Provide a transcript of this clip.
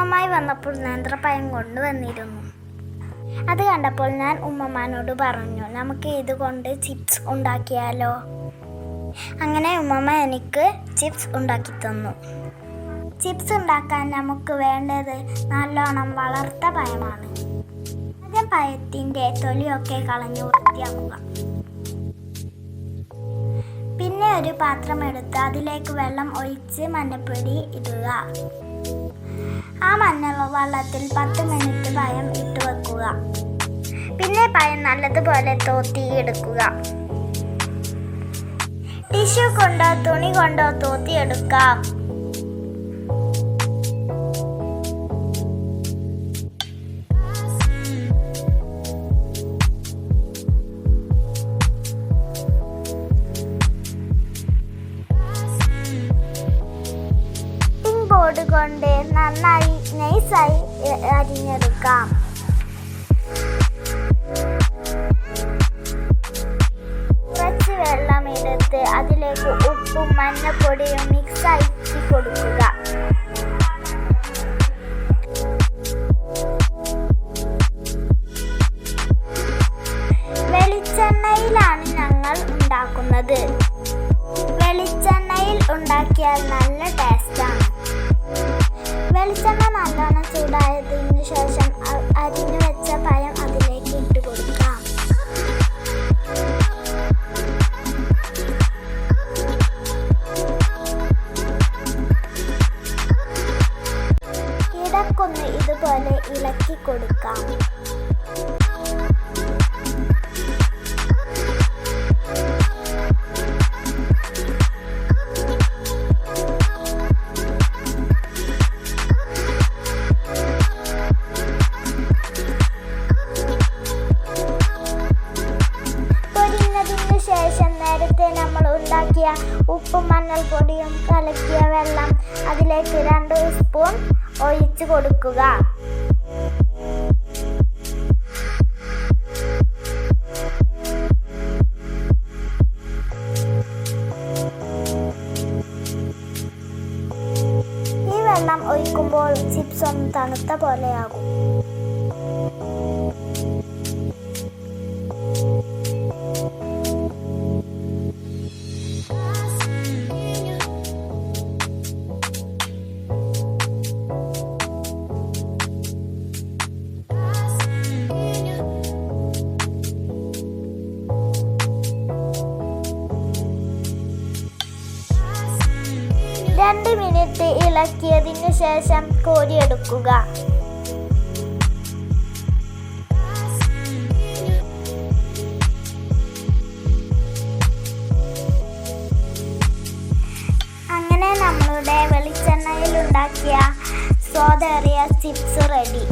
ഉമ്മമായി വന്നപ്പോൾ നേന്ത്രപ്പഴം കൊണ്ടുവന്നിരുന്നു. അത് കണ്ടപ്പോൾ ഞാൻ ഉമ്മമാനോട് പറഞ്ഞു, നമുക്ക് ഇതുകൊണ്ട് ചിപ്സ് ഉണ്ടാക്കിയാലോ. അങ്ങനെ ഉമ്മമ്മ എനിക്ക് ചിപ്സ് ഉണ്ടാക്കി തന്നു. ചിപ്സ് ഉണ്ടാക്കാൻ നമുക്ക് വേണ്ടത് നല്ലോണം വളർത്ത പഴമാണ്. ആദ്യം പഴത്തിൻ്റെ തൊലിയൊക്കെ കളഞ്ഞ് വൃത്തിയാക്കുക. പിന്നെ ഒരു പാത്രം എടുത്ത് അതിലേക്ക് വെള്ളം ഒഴിച്ച് മഞ്ഞൾപ്പൊടി ഇടുക. ആ മഞ്ഞൾ വെള്ളത്തിൽ 10 മിനിറ്റ് പഴം ഇട്ട് വെക്കുക. പിന്നെ പഴം നല്ലതുപോലെ തോത്തിയെടുക്കുക. ടിഷ്യൂ കൊണ്ടോ തുണി കൊണ്ടോ തോത്തിയെടുക്കാം. ബോർഡ് കൊണ്ട് നന്നായി നൈസായി അരിഞ്ഞെടുക്കാം. കുറച്ച് വെള്ളമെടുത്ത് അതിലേക്ക് ഉപ്പും മഞ്ഞൾപ്പൊടിയും മിക്സ് ആക്കി കൊടുക്കുക. വെളിച്ചെണ്ണയിലാണ് ഞങ്ങൾ ഉണ്ടാക്കുന്നത്. വെളിച്ചെണ്ണയിൽ ഉണ്ടാക്കിയാൽ നല്ല ടേസ്റ്റാണ്. വെളിച്ചെണ്ണ നല്ലോണം ചൂടായതിനു ശേഷം അരിഞ്ഞു വെച്ച പഴം അതിലേക്ക് ഇട്ട് കൊടുക്കാം. ഇടക്കൊന്ന് ഇതുപോലെ ഇളക്കി കൊടുക്കാം. ശേഷം നേരത്തെ നമ്മൾ ഉണ്ടാക്കിയ ഉപ്പും മഞ്ഞൾപ്പൊടിയും കലക്കിയ വെള്ളം അതിലേക്ക് 2 സ്പൂൺ ഒഴിച്ച് കൊടുക്കുക. ഈ വെള്ളം ഒഴിക്കുമ്പോൾ ചിപ്സ് ഒന്ന് തണുത്ത പോലെയാകും. രണ്ട് മിനിറ്റ് ഇളക്കിയതിനു ശേഷം കോരിയെടുക്കുക. അങ്ങനെ നമ്മളുടെ വെളിച്ചെണ്ണയിൽ ഉണ്ടാക്കിയ സ്വാദേറിയ ചിപ്സ് റെഡി.